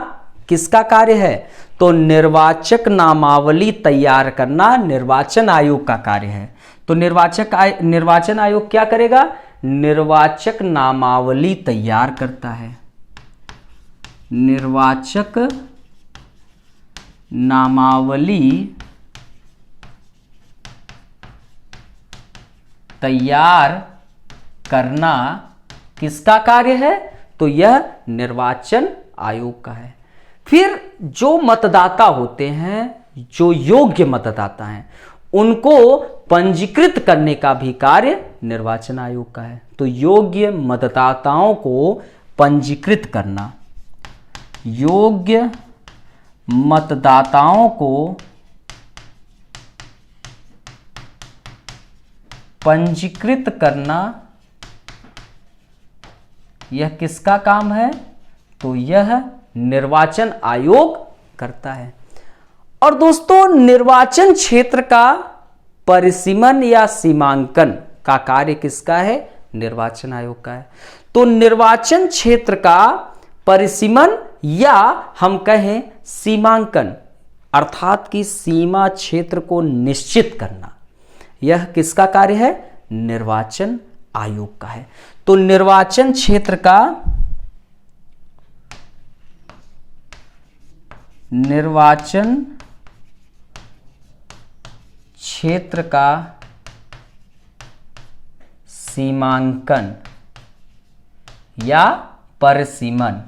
किसका कार्य है? तो निर्वाचक नामावली तैयार करना निर्वाचन आयोग का कार्य है। तो निर्वाचन आयोग क्या करेगा? निर्वाचक नामावली तैयार करता है। निर्वाचक नामावली तैयार करना किसका कार्य है? तो यह निर्वाचन आयोग का है। फिर जो मतदाता होते हैं, जो योग्य मतदाता हैं, उनको पंजीकृत करने का भी कार्य निर्वाचन आयोग का है। तो योग्य मतदाताओं को पंजीकृत करना, योग्य मतदाताओं को पंजीकृत करना, यह किसका काम है? तो यह निर्वाचन आयोग करता है। और दोस्तों, निर्वाचन क्षेत्र का परिसीमन या सीमांकन का कार्य किसका है? निर्वाचन आयोग का है। तो निर्वाचन क्षेत्र का परिसीमन या हम कहें सीमांकन, अर्थात कि सीमा क्षेत्र को निश्चित करना, यह किसका कार्य है? निर्वाचन आयोग का है। तो निर्वाचन क्षेत्र का सीमांकन या परिसीमन,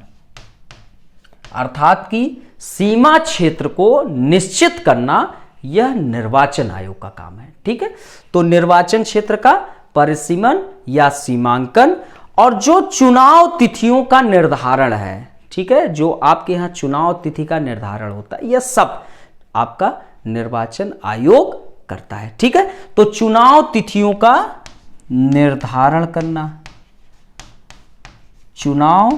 अर्थात कि सीमा क्षेत्र को निश्चित करना यह निर्वाचन आयोग का काम है। ठीक है, तो निर्वाचन क्षेत्र का परिसीमन या सीमांकन और जो चुनाव तिथियों का निर्धारण है, ठीक है, जो आपके यहां चुनाव तिथि का निर्धारण होता है, यह सब आपका निर्वाचन आयोग करता है। ठीक है, तो चुनाव तिथियों का निर्धारण करना, चुनाव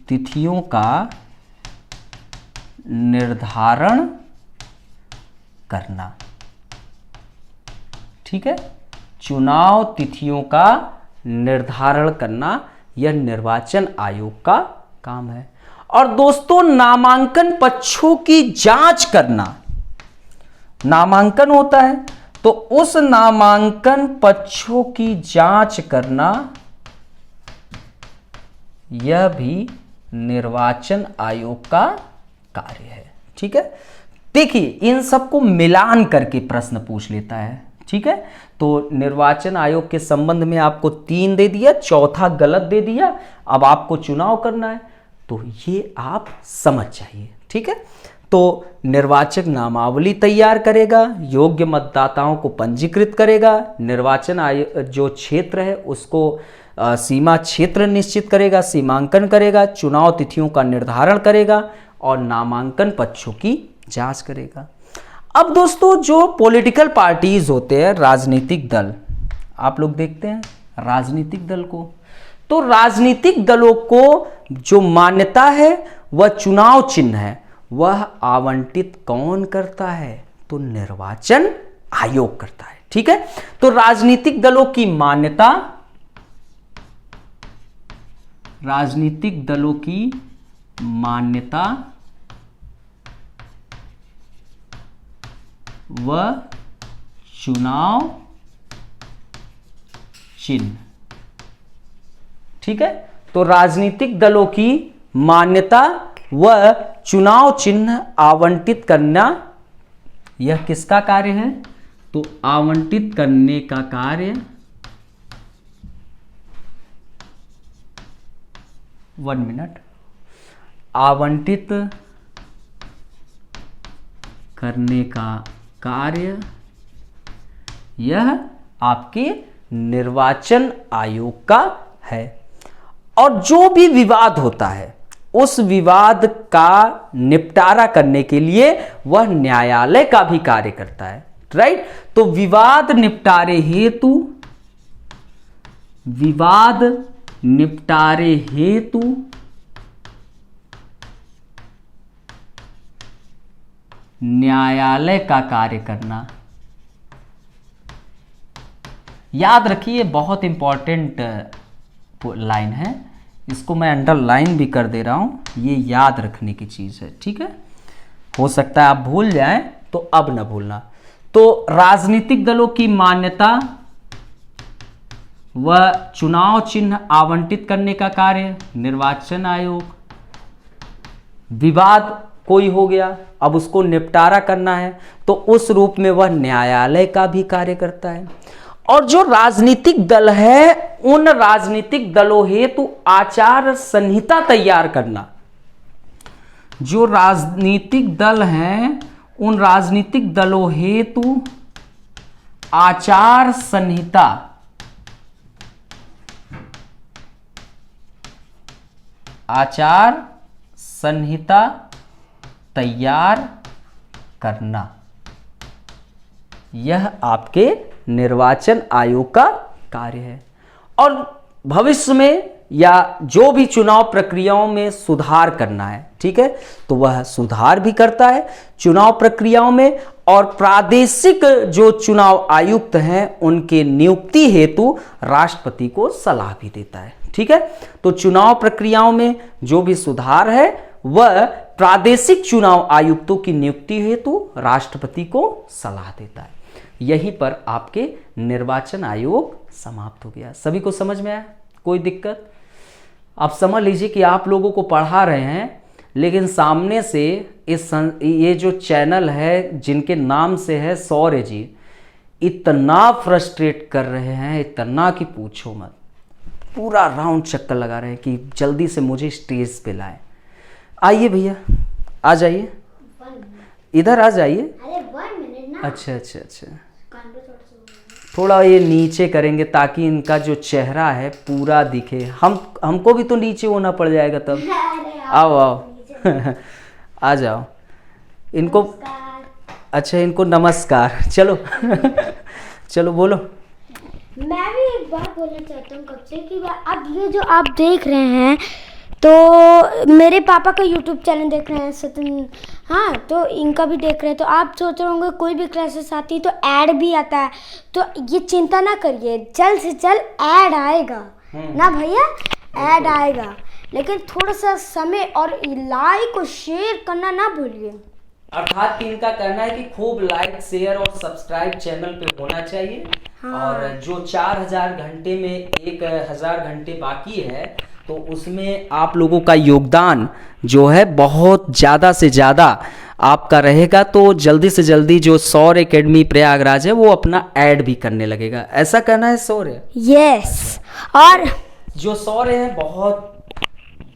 तिथियों का निर्धारण करना, ठीक है, चुनाव तिथियों का निर्धारण करना यह निर्वाचन आयोग का काम है। और दोस्तों, नामांकन पक्षों की जांच करना, नामांकन होता है तो उस नामांकन पक्षों की जांच करना यह भी निर्वाचन आयोग का कार्य है। ठीक है, देखिए इन सबको मिलान करके प्रश्न पूछ लेता है। ठीक है, तो निर्वाचन आयोग के संबंध में आपको 3 दे दिया, चौथा गलत दे दिया, अब आपको चुनाव करना है, तो ये आप समझ जाइए। ठीक है, तो निर्वाचक नामावली तैयार करेगा, योग्य मतदाताओं को पंजीकृत करेगा, निर्वाचन आयोग जो क्षेत्र है उसको सीमा क्षेत्र निश्चित करेगा, सीमांकन करेगा, चुनाव तिथियों का निर्धारण करेगा और नामांकन पक्षों की जांच करेगा। अब दोस्तों, जो पॉलिटिकल पार्टीज होते हैं, राजनीतिक दल, आप लोग देखते हैं राजनीतिक दल को, तो राजनीतिक दलों को जो मान्यता है वह चुनाव चिन्ह है, वह आवंटित कौन करता है? तो निर्वाचन आयोग करता है। ठीक है, तो राजनीतिक दलों की मान्यता, राजनीतिक दलों की मान्यता व चुनाव चिन्ह, ठीक है, तो राजनीतिक दलों की मान्यता व चुनाव चिन्ह आवंटित करना यह किसका कार्य है? तो आवंटित करने का कार्य 1 मिनट, आवंटित करने का कार्य यह आपके निर्वाचन आयोग का है। और जो भी विवाद होता है उस विवाद का निपटारा करने के लिए वह न्यायालय का भी कार्य करता है। राइट, तो विवाद निपटारे हेतु, विवाद निपटारे हेतु न्यायालय का कार्य करना, याद रखिए बहुत इंपॉर्टेंट लाइन है, इसको मैं अंडरलाइन भी कर दे रहा हूं, ये याद रखने की चीज है। ठीक है, हो सकता है आप भूल जाएं तो अब ना भूलना। तो राजनीतिक दलों की मान्यता व चुनाव चिन्ह आवंटित करने का कार्य निर्वाचन आयोग, विवाद कोई हो गया अब उसको निपटारा करना है तो उस रूप में वह न्यायालय का भी कार्य करता है। और जो राजनीतिक दल है उन राजनीतिक दलों हेतु आचार संहिता तैयार करना, जो राजनीतिक दल हैं उन राजनीतिक दलों हेतु आचार संहिता, आचार संहिता तैयार करना, यह आपके निर्वाचन आयोग का कार्य है। और भविष्य में या जो भी चुनाव प्रक्रियाओं में सुधार करना है, ठीक है, तो वह सुधार भी करता है चुनाव प्रक्रियाओं में। और प्रादेशिक जो चुनाव आयुक्त हैं उनके नियुक्ति हेतु राष्ट्रपति को सलाह भी देता है। ठीक है, तो चुनाव प्रक्रियाओं में जो भी सुधार है वह प्रादेशिक चुनाव आयुक्तों की नियुक्ति हेतु राष्ट्रपति को सलाह देता है। यहीं पर आपके निर्वाचन आयोग समाप्त हो गया। सभी को समझ में आया? कोई दिक्कत? आप समझ लीजिए कि आप लोगों को पढ़ा रहे हैं लेकिन सामने से ये जो चैनल है जिनके नाम से है सौर्य जी, इतना फ्रस्ट्रेट कर रहे हैं, इतना कि पूछो मत। पूरा राउंड चक्कर लगा रहे हैं कि जल्दी से मुझे स्टेज पे लाए। आइए भैया, आ जाइए, इधर आ जाइए। अच्छा अच्छा अच्छा, थोड़ा ये नीचे करेंगे ताकि इनका जो चेहरा है पूरा दिखे। हमको भी तो नीचे होना पड़ जाएगा तब। आओ आओ आ जाओ। इनको अच्छा, इनको नमस्कार। चलो चलो बोलो। मैं भी एक बात बोलना चाहता हूँ कब से कि अब ये जो आप देख रहे हैं तो मेरे पापा का यूट्यूब चैनल देख रहे हैं सचिन, हाँ, तो इनका भी देख रहे हैं। तो आप सोच रहे होंगे कोई भी क्लासेस आती है तो ऐड भी आता है, तो ये चिंता ना करिए, जल्द से जल्द ऐड आएगा ना भैया, ऐड आएगा। लेकिन थोड़ा सा समय और लाइक और शेयर करना ना भूलिए। अर्थात इनका कहना है कि खूब लाइक शेयर और सब्सक्राइब चैनल पे होना चाहिए। हाँ। और जो 4000 घंटे में 1000 घंटे बाकी है तो उसमें आप लोगों का योगदान जो है बहुत ज़्यादा से ज़्यादा आपका रहेगा। तो जल्दी से जल्दी जो सौर एकेडमी प्रयागराज है वो अपना ऐड भी करने लगेगा, ऐसा कहना है सौर्य? यस। और जो सौर्य है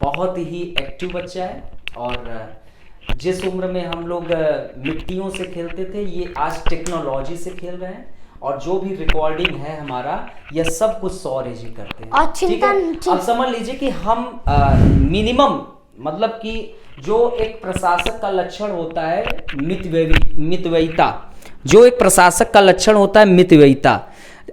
बहुत ही एक्टिव बच्चा है, और जिस उम्र में हम लोग मिट्टियों से खेलते थे, ये आज टेक्नोलॉजी से खेल रहे हैं। और जो भी रिकॉर्डिंग है हमारा, यह सब कुछ सौर्य जी करते हैं। ठीक है, अब समझ लीजिए कि हम मिनिमम, मतलब कि जो एक प्रशासक का लक्षण होता है मितव्ययिता, जो एक प्रशासक का लक्षण होता है मितव्ययिता,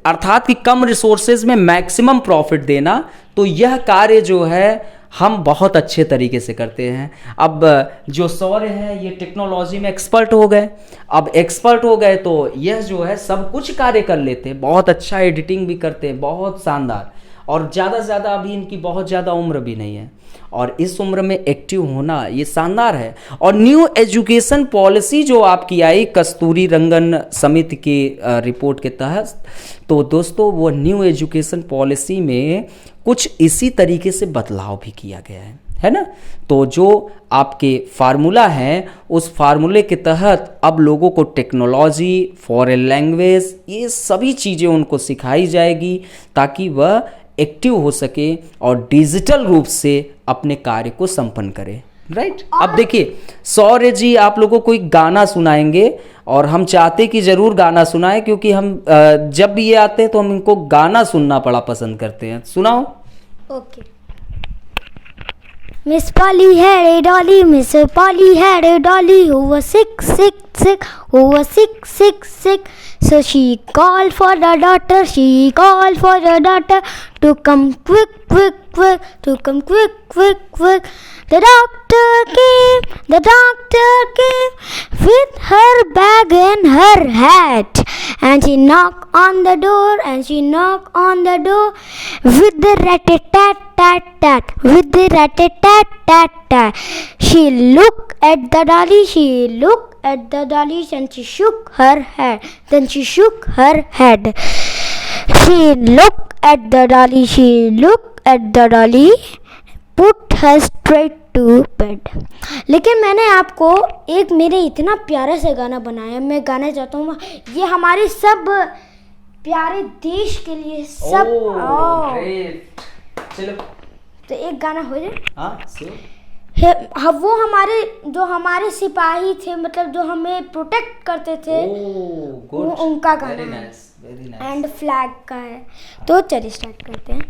अर्थात कि कम रिसोर्सेज में मैक्सिमम प्रॉफिट देना, तो यह कार्य जो है हम बहुत अच्छे तरीके से करते हैं। अब जो सौर्य है ये टेक्नोलॉजी में एक्सपर्ट हो गए। अब एक्सपर्ट हो गए तो यह जो है सब कुछ कार्य कर लेते हैं, बहुत अच्छा एडिटिंग भी करते हैं, बहुत शानदार। और ज़्यादा से ज़्यादा अभी इनकी बहुत ज़्यादा उम्र भी नहीं है, और इस उम्र में एक्टिव होना ये शानदार है। और न्यू एजुकेशन पॉलिसी जो आपकी आई कस्तूरी रंगन समिति की रिपोर्ट के तहत, तो दोस्तों वो न्यू एजुकेशन पॉलिसी में कुछ इसी तरीके से बदलाव भी किया गया है ना। तो जो आपके फार्मूला हैं उस फार्मूले के तहत अब लोगों को टेक्नोलॉजी, फॉरेन लैंग्वेज, ये सभी चीज़ें उनको सिखाई जाएगी ताकि वह एक्टिव हो सके और डिजिटल रूप से अपने कार्य को संपन्न करे। राइट। अब देखिए सौर्य जी आप लोगों को एक गाना सुनाएंगे, और हम चाहते कि जरूर गाना सुनाएं, क्योंकि हम जब भी ये आते हैं तो हम इनको गाना सुनना बड़ा पसंद करते हैं। सुनाओ। Okay. Miss Polly had a dolly, Miss Polly had a dolly who was sick, sick, sick, who was sick, sick, sick. So she called for the doctor, she called for the doctor to come quick, quick, quick, to come quick, quick, quick. The doctor came with her bag and her hat. And she knocked on the door, and she knocked on the door with the rat-a-tat-tat-tat, with the rat-a-tat-tat-tat. She looked at the dolly, she looked at the dolly, and she shook her head. Then she shook her head. She looked at the dolly, she looked at the dolly, put her straight to bed. लेकिन मैंने आपको एक मेरे इतना प्यारा सा गाना बनाया, मैं गाना चाहता हूँ, ये हमारे सब प्यारे देश के लिए सब। चलो तो एक गाना हो जाए। हाँ, वो हमारे जो हमारे सिपाही थे, मतलब जो हमें प्रोटेक्ट करते थे, वो उनका गाना है, एंड फ्लैग का है। तो चलिए स्टार्ट करते हैं।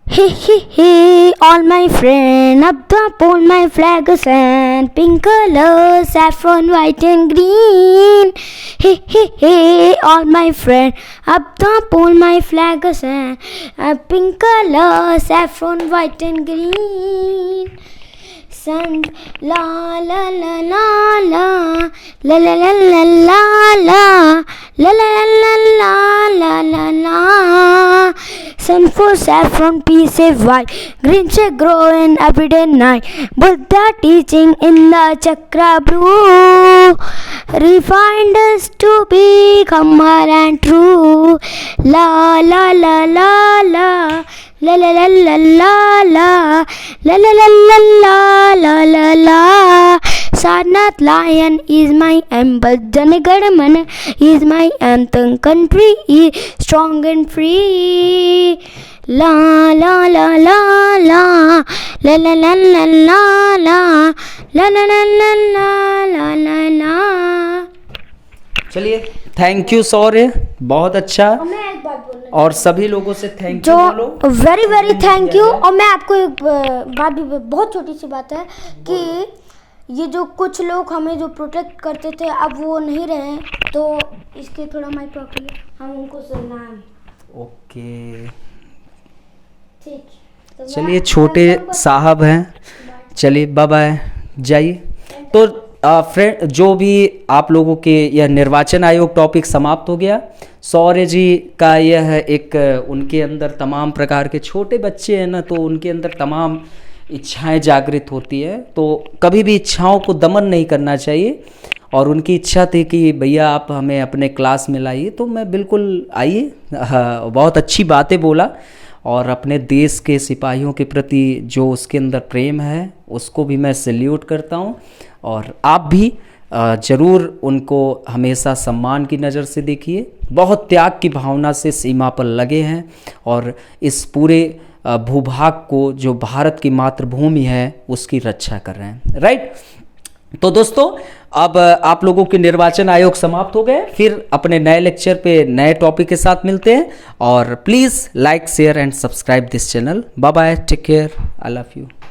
Hey, all my friend, up the pole my flag is and pink color, saffron, white and green. Hey, all my friend, up the pole my flag is and pink color, saffron, white and green. Sand la la la la la la la la la la la la la la la la la. Sun for saffron, peace a white, green shall grow in everyday night. Buddha teaching in the chakra blue refined us to be humble and true. La la la la la la la la la la la la la la la la la la. Sarnath lion is my emblem, Janagadamana is my anthem. Country is strong and free. La la la la la la la la la la la la la la la la la la. चलिए, thank you सौर्य, बहुत अच्छा। मैं एक बात बोलना और सभी लोगों से थैंक जो यू बोलो। Very very thank you. और मैं आपको एक बात भी, बहुत छोटी सी बात है कि ये जो कुछ लोग हमें जो प्रोटेक्ट करते थे अब वो नहीं रहे हैं, तो इसके थोड़ा माइक प्रॉब्लम, हम उनको सुनना है। ओके, ठीक, तो चलिए, छोटे साहब हैं, चलिए बाय बाय, जाइए। तो फ्रेंड, जो भी आप लोगों के यह निर्वाचन आयोग टॉपिक समाप्त हो गया। सौर्य जी का यह एक, उनके अंदर तमाम प्रकार के छोटे बच्चे हैं ना, तो उनके अंदर तमाम इच्छाएं जागृत होती है, तो कभी भी इच्छाओं को दमन नहीं करना चाहिए। और उनकी इच्छा थी कि भैया आप हमें अपने क्लास में लाइए, तो मैं बिल्कुल आइए। बहुत अच्छी बातें बोला, और अपने देश के सिपाहियों के प्रति जो उसके अंदर प्रेम है उसको भी मैं सैल्यूट करता हूँ। और आप भी ज़रूर उनको हमेशा सम्मान की नज़र से देखिए। बहुत त्याग की भावना से सीमा पर लगे हैं और इस पूरे भूभाग को, जो भारत की मातृभूमि है, उसकी रक्षा कर रहे हैं। राइट। तो दोस्तों, अब आप लोगों के निर्वाचन आयोग समाप्त हो गए। फिर अपने नए लेक्चर पे नए टॉपिक के साथ मिलते हैं। और please like, share and subscribe this channel. Bye bye, take care, I love you.